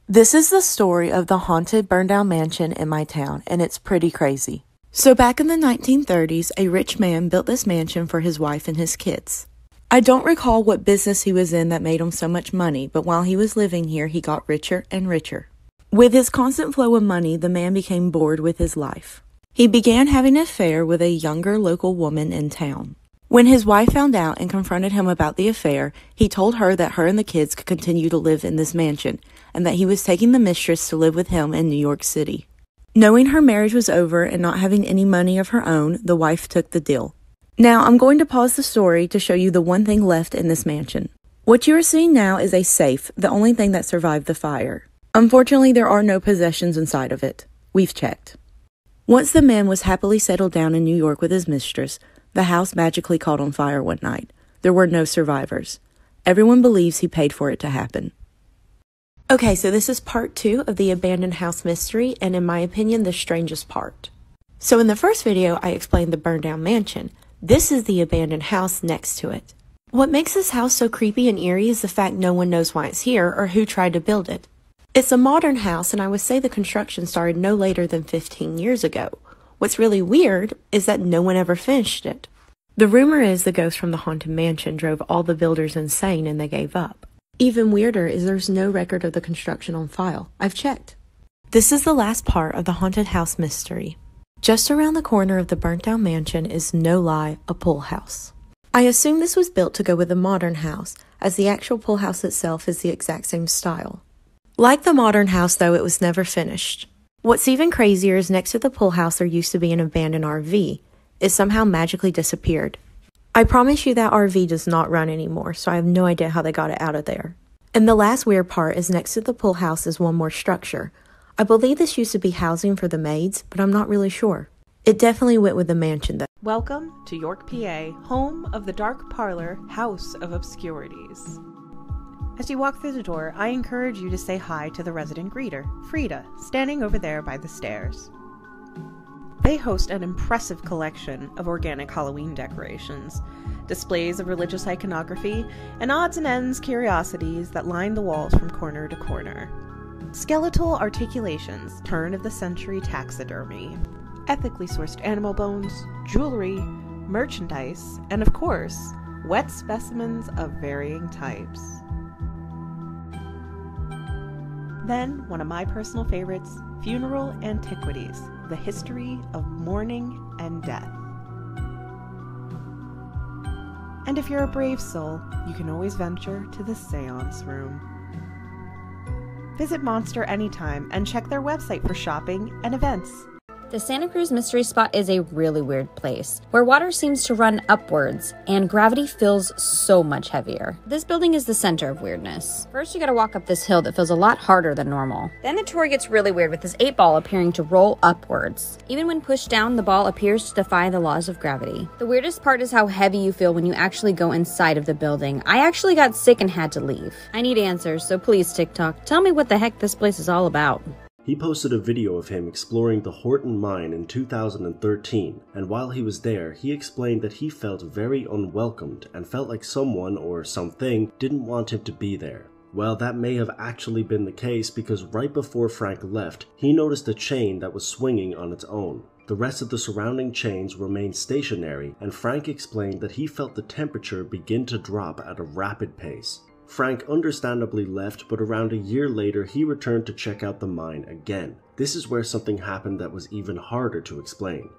This is the story of the haunted burned-down mansion in my town, and it's pretty crazy. So back in the 1930s, a rich man built this mansion for his wife and his kids. I don't recall what business he was in that made him so much money, but while he was living here, he got richer and richer. With his constant flow of money, the man became bored with his life. He began having an affair with a younger local woman in town. When his wife found out and confronted him about the affair, he told her that her and the kids could continue to live in this mansion, and that he was taking the mistress to live with him in New York City. Knowing her marriage was over and not having any money of her own, the wife took the deal. Now, I'm going to pause the story to show you the one thing left in this mansion. What you are seeing now is a safe, the only thing that survived the fire. Unfortunately, there are no possessions inside of it. We've checked. Once the man was happily settled down in New York with his mistress, the house magically caught on fire one night. There were no survivors. Everyone believes he paid for it to happen. Okay, so this is part 2 of the abandoned house mystery, and in my opinion, the strangest part. So in the first video, I explained the burned down mansion. This is the abandoned house next to it. What makes this house so creepy and eerie is the fact no one knows why it's here or who tried to build it. It's a modern house, and I would say the construction started no later than 15 years ago. What's really weird is that no one ever finished it. The rumor is the ghost from the haunted mansion drove all the builders insane and they gave up. Even weirder is there's no record of the construction on file. I've checked. This is the last part of the haunted house mystery. Just around the corner of the burnt down mansion is, no lie, a pool house. I assume this was built to go with the modern house, as the actual pool house itself is the exact same style. Like the modern house though, it was never finished. What's even crazier is next to the pool house there used to be an abandoned RV. It somehow magically disappeared. I promise you that RV does not run anymore, so I have no idea how they got it out of there. And the last weird part is next to the pool house is one more structure. I believe this used to be housing for the maids, but I'm not really sure. It definitely went with the mansion though. Welcome to York, PA, home of the dark parlor, House of Obscurities. As you walk through the door, I encourage you to say hi to the resident greeter, Frida, standing over there by the stairs. They host an impressive collection of organic Halloween decorations, displays of religious iconography, and odds and ends curiosities that line the walls from corner to corner. Skeletal articulations, turn-of-the-century taxidermy, ethically sourced animal bones, jewelry, merchandise, and of course, wet specimens of varying types. Then, one of my personal favorites, funeral antiquities, the history of mourning and death. And if you're a brave soul, you can always venture to the seance room. Visit Monster anytime and check their website for shopping and events. The Santa Cruz Mystery Spot is a really weird place, where water seems to run upwards, and gravity feels so much heavier. This building is the center of weirdness. First, you gotta walk up this hill that feels a lot harder than normal. Then the tour gets really weird with this 8-ball appearing to roll upwards. Even when pushed down, the ball appears to defy the laws of gravity. The weirdest part is how heavy you feel when you actually go inside of the building. I actually got sick and had to leave. I need answers, so please TikTok, tell me what the heck this place is all about. He posted a video of him exploring the Horton mine in 2013, and while he was there, he explained that he felt very unwelcomed and felt like someone or something didn't want him to be there. Well, that may have actually been the case because right before Frank left, he noticed a chain that was swinging on its own. The rest of the surrounding chains remained stationary, and Frank explained that he felt the temperature begin to drop at a rapid pace. Frank understandably left, but around a year later he returned to check out the mine again. This is where something happened that was even harder to explain.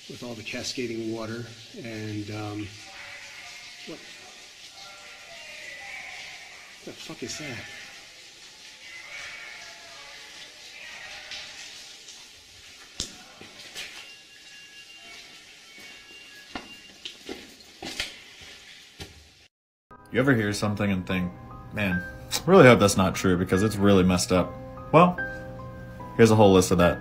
With all the cascading water and what the fuck is that? You ever hear something and think, man, I really hope that's not true because it's really messed up? Well, here's a whole list of that.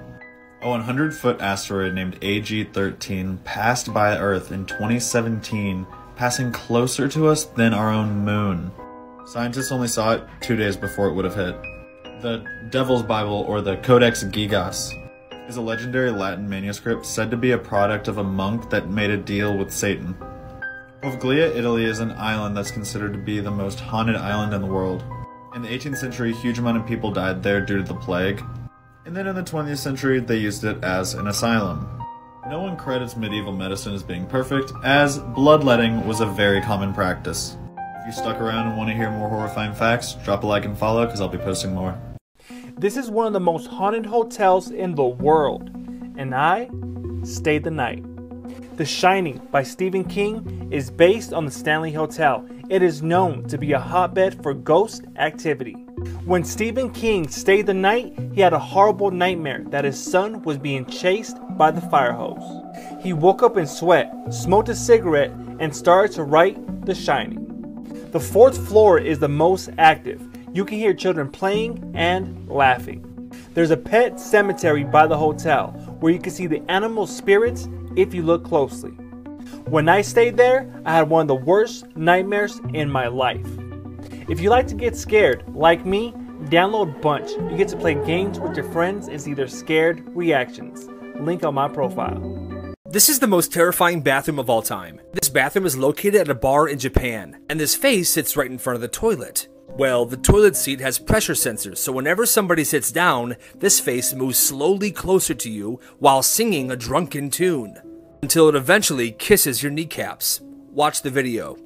A 100-foot asteroid named AG-13 passed by Earth in 2017, passing closer to us than our own moon. Scientists only saw it 2 days before it would have hit. The Devil's Bible, or the Codex Gigas, is a legendary Latin manuscript said to be a product of a monk that made a deal with Satan. Poveglia, Italy is an island that's considered to be the most haunted island in the world. In the 18th century, a huge amount of people died there due to the plague. And then in the 20th century, they used it as an asylum. No one credits medieval medicine as being perfect, as bloodletting was a very common practice. If you stuck around and want to hear more horrifying facts, drop a like and follow, because I'll be posting more. This is one of the most haunted hotels in the world, and I stayed the night. The Shining by Stephen King is based on the Stanley Hotel. It is known to be a hotbed for ghost activity. When Stephen King stayed the night, he had a horrible nightmare that his son was being chased by the fire hose. He woke up in sweat, smoked a cigarette, and started to write The Shining. The 4th floor is the most active. You can hear children playing and laughing. There's a pet cemetery by the hotel where you can see the animal spirits if you look closely. When I stayed there, I had one of the worst nightmares in my life. If you like to get scared, like me, download Bunch. You get to play games with your friends and see their scared reactions. Link on my profile. This is the most terrifying bathroom of all time. This bathroom is located at a bar in Japan, and this face sits right in front of the toilet. Well, the toilet seat has pressure sensors, so whenever somebody sits down, this face moves slowly closer to you while singing a drunken tune, until it eventually kisses your kneecaps. Watch the video.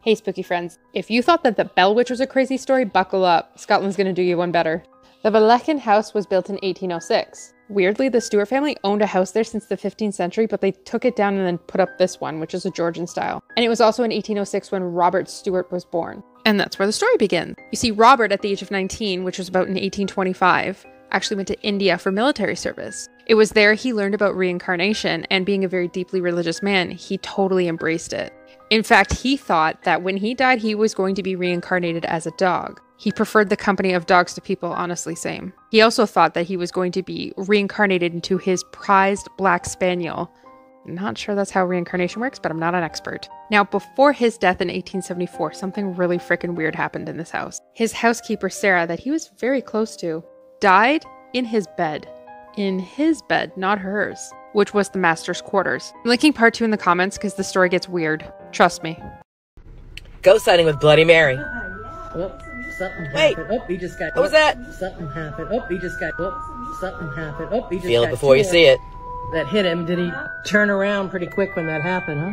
Hey spooky friends, if you thought that the Bell Witch was a crazy story, buckle up. Scotland's gonna do you one better. The Vallechan house was built in 1806. Weirdly, the Stuart family owned a house there since the 15th century, but they took it down and then put up this one, which is a Georgian style. And it was also in 1806 when Robert Stuart was born. And that's where the story begins. You see, Robert, at the age of 19, which was about in 1825, actually went to India for military service. It was there he learned about reincarnation, and being a very deeply religious man, he totally embraced it. In fact, he thought that when he died, he was going to be reincarnated as a dog. He preferred the company of dogs to people, honestly, same. He also thought that he was going to be reincarnated into his prized black spaniel. Not sure that's how reincarnation works, but I'm not an expert. Now, before his death in 1874, something really freaking weird happened in this house. His housekeeper, Sarah, that he was very close to, died in his bed. In his bed, not hers, which was the master's quarters. I'm linking part 2 in the comments because the story gets weird. Trust me. Ghost sighting with Bloody Mary. Oh, something happened. Wait. Oh, he just got. What was that? Something happened. Oh, he just got. Oh, something happened. Oh, he just Feel got it before you see it. That hit him. Did he turn around pretty quick when that happened, huh?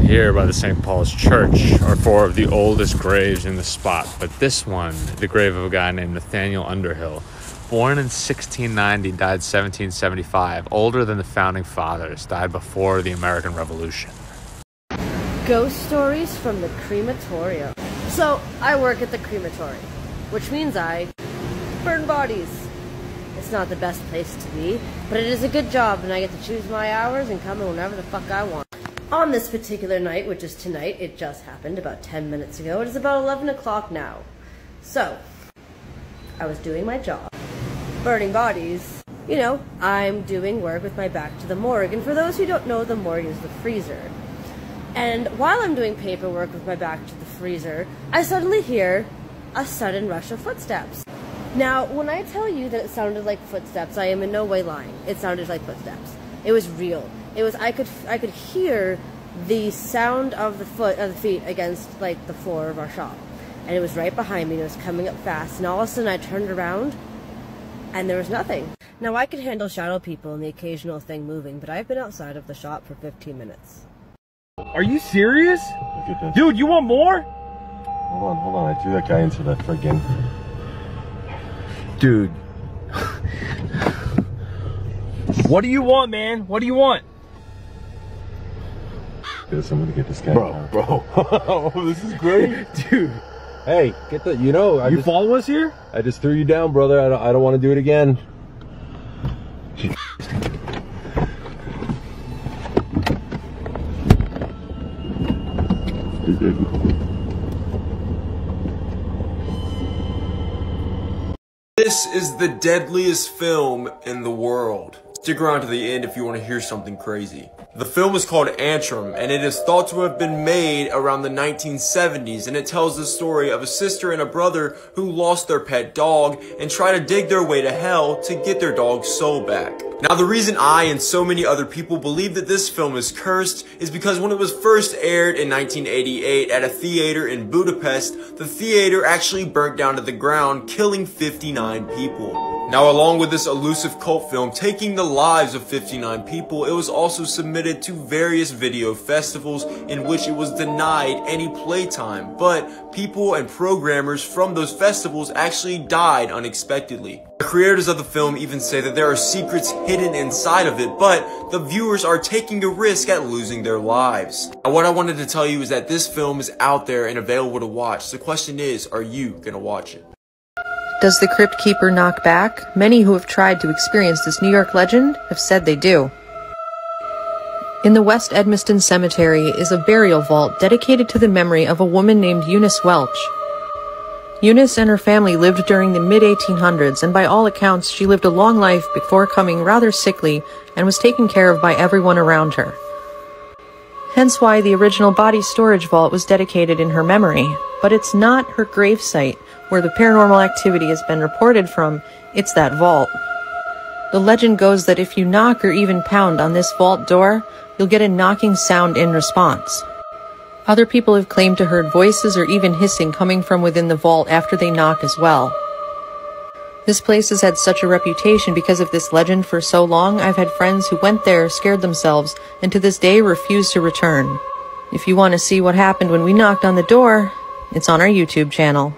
Here by the St. Paul's Church are 4 of the oldest graves in the spot, but this one, the grave of a guy named Nathaniel Underhill, born in 1690, died 1775, older than the founding fathers, died before the American Revolution. Ghost stories from the crematorium. So, I work at the crematorium, which means I burn bodies. It's not the best place to be, but it is a good job, and I get to choose my hours and come in whenever the fuck I want. On this particular night, which is tonight, it just happened about 10 minutes ago. It is about 11 o'clock now. So, I was doing my job, burning bodies. You know, I'm doing work with my back to the morgue, and for those who don't know, the morgue is the freezer. And while I'm doing paperwork with my back to the freezer, I suddenly hear a sudden rush of footsteps. Now, when I tell you that it sounded like footsteps, I am in no way lying. It sounded like footsteps. It was real. It was, I could hear the sound of the feet against like the floor of our shop. And it was right behind me, and it was coming up fast, and all of a sudden I turned around and there was nothing. Now, I could handle shadow people and the occasional thing moving, but I've been outside of the shop for 15 minutes. Are you serious? Dude, you want more? Hold on, I threw that guy into that friggin'... Dude. What do you want, man? What do you want? Yes, I'm gonna get this guy. Bro. Oh, this is great. Dude. Hey, get the, you know, You follow us here? I just threw you down, brother. I don't want to do it again. This is the deadliest film in the world. Stick around to the end if you want to hear something crazy. The film is called Antrim, and it is thought to have been made around the 1970s, and it tells the story of a sister and a brother who lost their pet dog and try to dig their way to hell to get their dog's soul back. Now, the reason I and so many other people believe that this film is cursed is because when it was first aired in 1988 at a theater in Budapest, the theater actually burnt down to the ground, killing 59 people. Now, along with this elusive cult film taking the lives of 59 people, it was also submitted to various video festivals in which it was denied any playtime, but people and programmers from those festivals actually died unexpectedly. The creators of the film even say that there are secrets hidden inside of it, but the viewers are taking a risk at losing their lives. Now, what I wanted to tell you is that this film is out there and available to watch. The question is, are you gonna watch it? Does the Crypt Keeper knock back? Many who have tried to experience this New York legend have said they do. In the West Edmiston Cemetery is a burial vault dedicated to the memory of a woman named Eunice Welch. Eunice and her family lived during the mid-1800s, and by all accounts, she lived a long life before becoming rather sickly and was taken care of by everyone around her. Hence why the original body storage vault was dedicated in her memory, but it's not her gravesite where the paranormal activity has been reported from, it's that vault. The legend goes that if you knock or even pound on this vault door, you'll get a knocking sound in response. Other people have claimed to heard voices or even hissing coming from within the vault after they knock as well. This place has had such a reputation because of this legend for so long. I've had friends who went there, scared themselves, and to this day refuse to return. If you want to see what happened when we knocked on the door, it's on our YouTube channel.